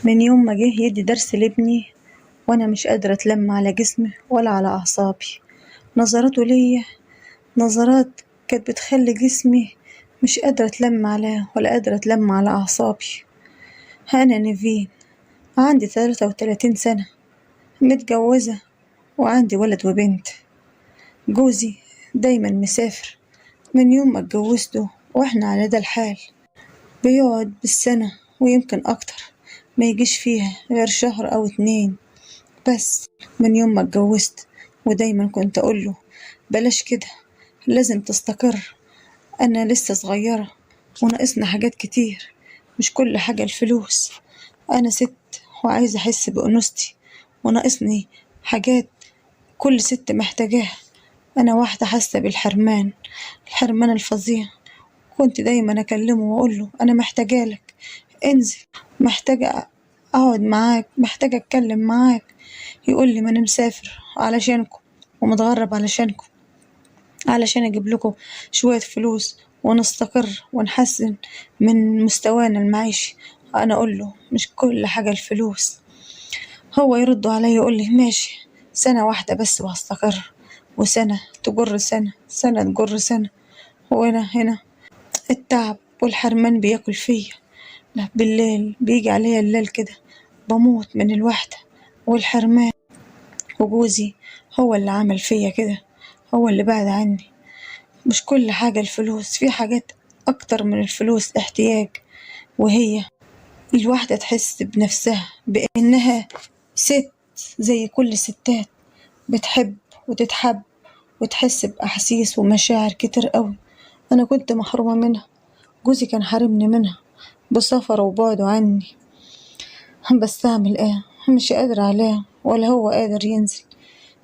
من يوم ما جه يدي درس لابني وانا مش قادرة اتلم على جسمي ولا على اعصابي. نظراته ليا نظرات كانت بتخلي جسمي مش قادرة اتلم عليه ولا قادرة اتلم على اعصابي. انا نيفين، عندي 33 سنة، متجوزة وعندي ولد وبنت. جوزي دايما مسافر، من يوم ما اتجوزته واحنا على ده الحال. بيقعد بالسنة ويمكن اكتر، ما يجيش فيها غير شهر او 2 بس. من يوم ما اتجوزت ودايما كنت اقوله بلاش كده، لازم تستقر، انا لسه صغيرة وناقصنا حاجات كتير، مش كل حاجة الفلوس. انا ست وعايزة احس بأنوثتي، وناقصني حاجات كل ست محتاجاها. انا واحدة حاسة بالحرمان، الحرمان الفظيع. كنت دايما اكلمه واقوله انا محتاجالك، انزل، محتاجة اقعد معاك، محتاجة اتكلم معاك. يقول لي ما انا مسافر علشانكم ومتغرب علشانكم، علشان اجيب لكم شوية فلوس ونستقر ونحسن من مستوانا المعيشي. انا اقول له مش كل حاجة الفلوس. هو يرد علي يقول لي ماشي، سنة واحدة بس وهستقر، وسنة تجر سنة، سنة تجر سنة. وانا هنا التعب والحرمان بياكل فيا. لا، بالليل بيجي عليا الليل كده بموت من الوحدة والحرمان. وجوزي هو اللي عمل فيا كده، هو اللي بعد عني. مش كل حاجة الفلوس، في حاجات أكتر من الفلوس احتياج، وهي الواحدة تحس بنفسها بأنها ست زي كل الستات، بتحب وتتحب وتحس بأحاسيس ومشاعر كتير قوي. أنا كنت محرومة منها، جوزي كان حارمني منها بسفره وبعده عني. بس أعمل إيه؟ مش قادرة عليه ولا هو قادر ينزل.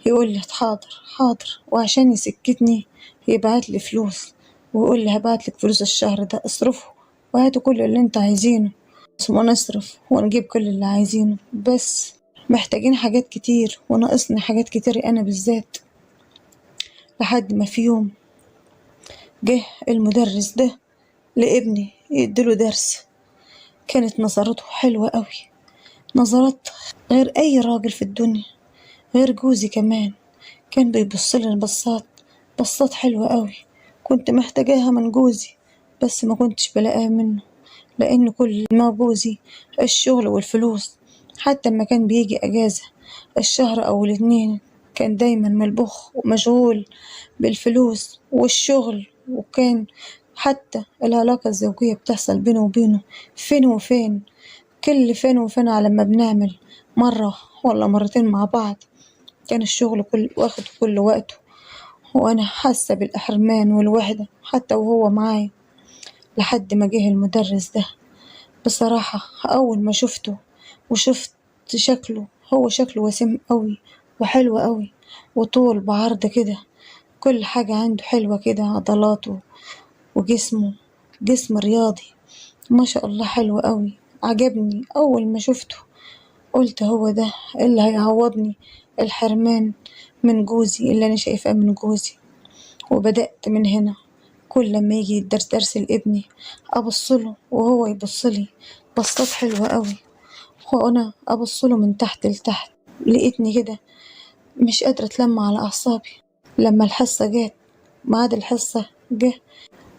يقول لي حاضر حاضر، وعشان يسكتني يبعت لي فلوس ويقول لي هبعت لك فلوس الشهر ده اصرفه وهاتوا كل اللي انت عايزينه. ثم نصرف ونجيب كل اللي عايزينه، بس محتاجين حاجات كتير وناقصني حاجات كتير انا بالذات. لحد ما في يوم جه المدرس ده لابني يديله درس. كانت نظراته حلوة قوي، نظرات غير اي راجل في الدنيا، غير جوزي كمان. كان بيبصلي بصات حلوة قوي، كنت محتاجاها من جوزي بس ما كنتش بلاقيها منه، لأن كل ما جوزي الشغل والفلوس. حتى ما كان بيجي أجازة الشهر أو الاتنين كان دايما ملبخ ومشغول بالفلوس والشغل. وكان حتى العلاقة الزوجية بتحصل بينه وبينه فين وفين، كل فين وفين على ما بنعمل مرة ولا مرتين مع بعض. كان الشغل واخد كل وقته، وأنا حاسة بالحرمان والوحدة حتى وهو معايا. لحد ما جه المدرس ده، بصراحة أول ما شفته وشفت شكله، هو شكله وسيم قوي وحلو قوي وطول بعرض كده، كل حاجة عنده حلوة كده، عضلاته وجسمه جسم رياضي ما شاء الله، حلو قوي. عجبني أول ما شفته، قلت هو ده اللي هيعوضني الحرمان من جوزي اللي أنا شايفاه من جوزي. وبدأت من هنا، كل لما يجي درس لابني أبصله وهو يبصلي بصات حلوة قوي، وأنا أبصله من تحت لتحت. لقيتني كده مش قادرة أتلم على أعصابي. لما الحصة جات، ميعاد الحصة جه،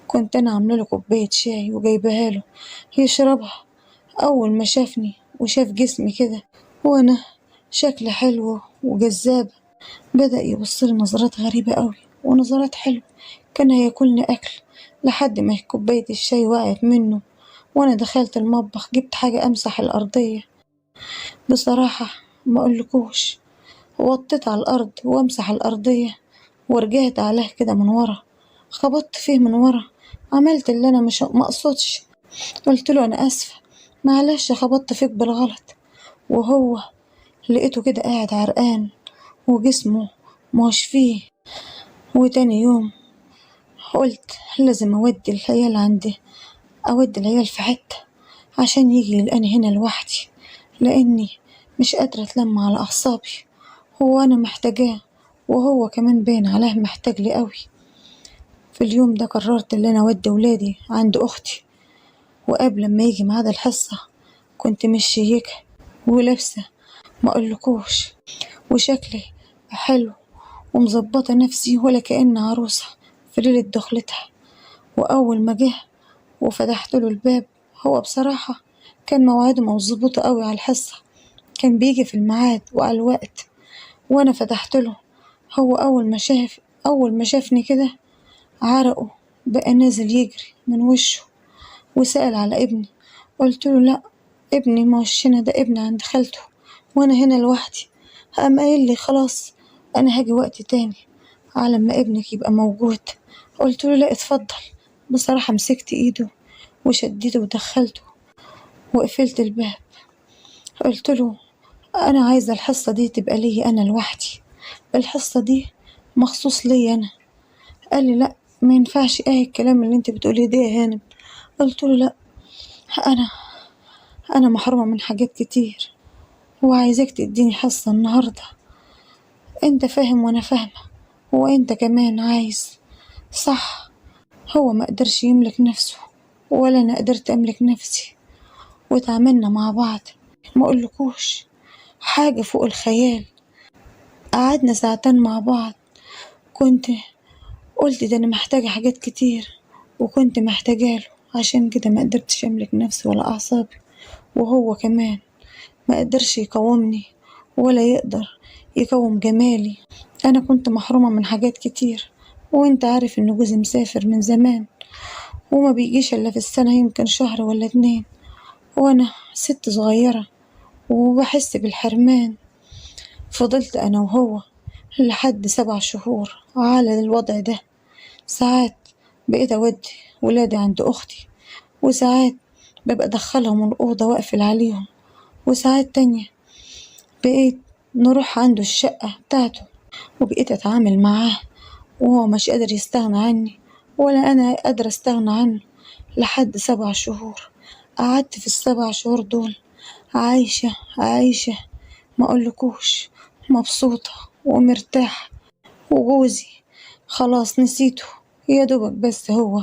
كنت أنا عاملة له كوباية شاي وجايبها له يشربها. أول ما شافني وشاف جسمي كده وأنا شكل حلو وجذاب، بدأ يبصلي نظرات غريبة قوي ونظرات حلوة، كان هياكلني أكل. لحد ما كوباية الشاي وقعت منه، وأنا دخلت المطبخ جبت حاجة أمسح الأرضية. بصراحة ما أقولكوش، وطيت على الأرض وأمسح الأرضية ورجعت عليه كده من ورا، خبطت فيه من ورا، عملت اللي أنا مش مقصودش. قلت له أنا آسفة، معلش خبطت فيك بالغلط. وهو لقيته كده قاعد عرقان وجسمه مش فيه. وتاني يوم قلت لازم أودي العيال عندي، أودي العيال في حتة عشان يجي يلقاني هنا لوحدي، لأني مش قادرة أتلم على أعصابي. هو أنا محتاجاه وهو كمان باين عليه محتاج لي قوي. في اليوم ده قررت إن أنا أودي ولادي عند أختي، وقبل ما يجي ميعاد الحصة كنت مش شيكة ولابسة ما اقولكوش، وشكلي حلو، ومظبطة نفسي ولا كأن عروسة في ليلة دخلتها. وأول ما جه وفتحت له الباب، هو بصراحة كان مواعيده مظبوطة قوي على الحصة، كان بيجي في الميعاد وعلى الوقت. وأنا فتحت له، هو أول ما شافني كده عرقه بقى نازل يجري من وشه، وسأل على ابني. قلت له لأ، ابني ما وشنا، ده ابني عند خالته وأنا هنا لوحدي. قام قايل لي خلاص أنا هاجي وقت تاني على ما ابنك يبقى موجود. قلت له لا اتفضل. بصراحة مسكت ايده وشديته ودخلته وقفلت الباب. قلت له انا عايزة الحصة دي تبقى لي انا لوحدي، الحصة دي مخصوص لي انا. قال لي لا ما ينفعش الكلام اللي انت بتقوليه ده يا هانم. قلت له لا، انا انا محرومة من حاجات كتير وعايزاك تديني حصة النهاردة. انت فاهم وانا فاهمة، وانت كمان عايز. صح، هو ما قدرش يملك نفسه ولا انا قدرت املك نفسي، واتعاملنا مع بعض ما اقولكوش حاجة فوق الخيال. قعدنا ساعتين مع بعض، كنت قلت ده انا محتاجة حاجات كتير وكنت محتاجاله، عشان كده ما قدرتش املك نفسي ولا اعصابي. وهو كمان ما قدرش يقاومني ولا يقدر يقاوم جمالي. انا كنت محرومة من حاجات كتير، وانت عارف ان جوزي مسافر من زمان وما بيجيش الا في السنة يمكن شهر ولا 2، وانا ست صغيرة وبحس بالحرمان. فضلت انا وهو لحد 7 شهور على الوضع ده. ساعات بقيت اودي ولادي عند اختي، وساعات ببقى ادخلهم الاوضة واقفل عليهم، وساعات تانية بقيت نروح عنده الشقة بتاعته، وبقيت اتعامل معاه وهو مش قادر يستغنى عني ولا انا قادرة استغنى عنه. لحد 7 شهور قعدت في ال7 شهور دول عايشة ما اقولكوش، مبسوطة ومرتاحة. وجوزي خلاص نسيته، يا دوبك بس هو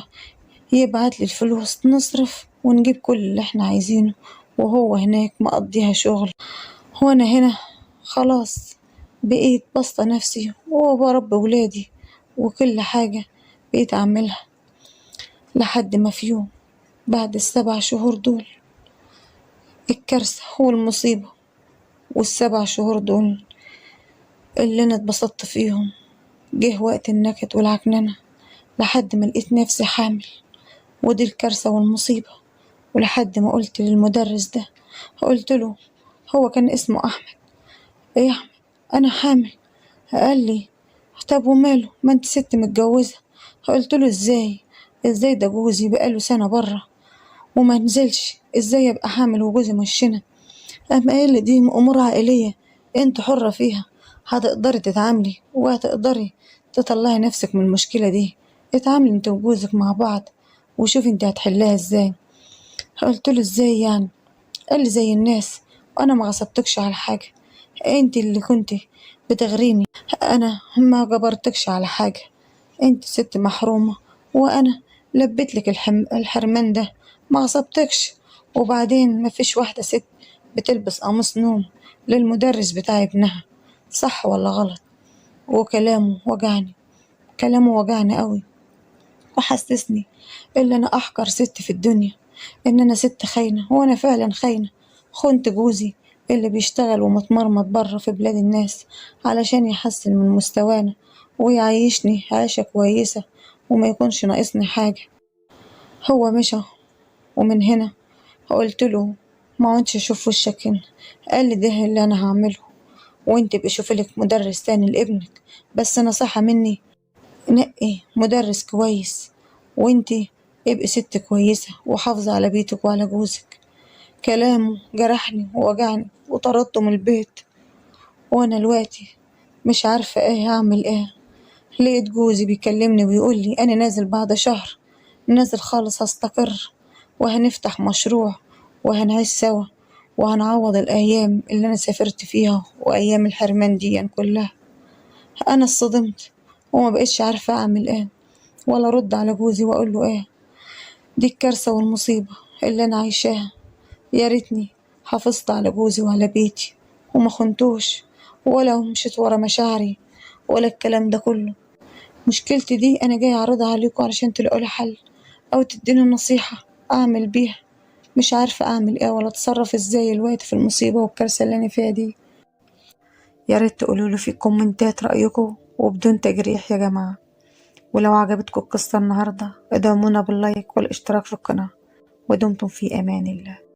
يبعتلي الفلوس نصرف ونجيب كل اللي احنا عايزينه، وهو هناك مقضيها شغل وانا هنا خلاص بقيت بسطة نفسي وبربي ولادي وكل حاجة بقيت اعملها. لحد ما في يوم بعد ال7 شهور دول الكارثة والمصيبة، وال7 شهور دول اللي انا اتبسطت فيهم جه وقت النكد والعكننة، لحد ما لقيت نفسي حامل. ودي الكارثة والمصيبة. ولحد ما قلت للمدرس ده، قلت له، هو كان اسمه أحمد، يا أحمد أنا حامل. قال لي طب وماله، ما انت ست متجوزة. قلت له ازاي ده جوزي بقاله سنة برا وما نزلش، ازاي ابقى حامل وجوزي مش هنا. قام قايل لي دي امور عائلية انت حرة فيها، هتقدري تتعاملي وهتقدري تطلعي نفسك من المشكلة دي. اتعاملي انت وجوزك مع بعض وشوفي انت هتحلها ازاي. قلت له ازاي يعني؟ قال لي زي الناس، وانا ما غصبتكش على حاجة، انت اللي كنت بتغريني، انا ما جبرتكش على حاجة، انت ست محرومة وانا لبيت لك الحرمان ده، ما غصبتكش. وبعدين ما فيش واحدة ست بتلبس قميص نوم للمدرس بتاع ابنها، صح ولا غلط؟ كلامه وجعني قوي وحسسني ان انا احقر ست في الدنيا، ان انا ست خاينة. وانا فعلا خاينة، خنت جوزي اللي بيشتغل ومتمرمط بره في بلاد الناس علشان يحسن من مستوانا ويعيشني عيشة كويسة وما يكونش ناقصني حاجة. هو مشى، ومن هنا قلت له ما عدتش اشوف وشك هنا. قال لي ده اللي انا هعمله، وانت بقى شوفي لك مدرس تاني لابنك، بس نصيحة مني، نقي مدرس كويس، وانتي ابقي ست كويسة وحافظي على بيتك وعلى جوزك. كلامه جرحني ووجعني وطردته من البيت. وانا دلوقتي مش عارفة هعمل ايه. لقيت جوزي بيكلمني ويقول لي انا نازل بعد شهر، نازل خالص هستقر وهنفتح مشروع وهنعيش سوا وهنعوض الايام اللي انا سافرت فيها وايام الحرمان دي كلها. انا اتصدمت وما بقيتش عارفة اعمل ايه ولا ارد على جوزي واقول له ايه. دي الكارثة والمصيبة اللي انا عايشاها. يا ريتني حافظت على جوزي وعلى بيتي وما خنتوش ولا مشيت ورا مشاعري ولا الكلام ده كله. مشكلتي دي أنا جاية أعرضها عليكم علشان تلاقولي حل أو تديني نصيحة أعمل بيها. مش عارفة أعمل إيه ولا أتصرف إزاي الوقت في المصيبة والكارثة اللي أنا فيها دي. يا ريت تقولولي في الكومنتات رأيكم وبدون تجريح يا جماعة. ولو عجبتكم القصة النهاردة ادعمونا باللايك والاشتراك في القناة. ودمتم في أمان الله.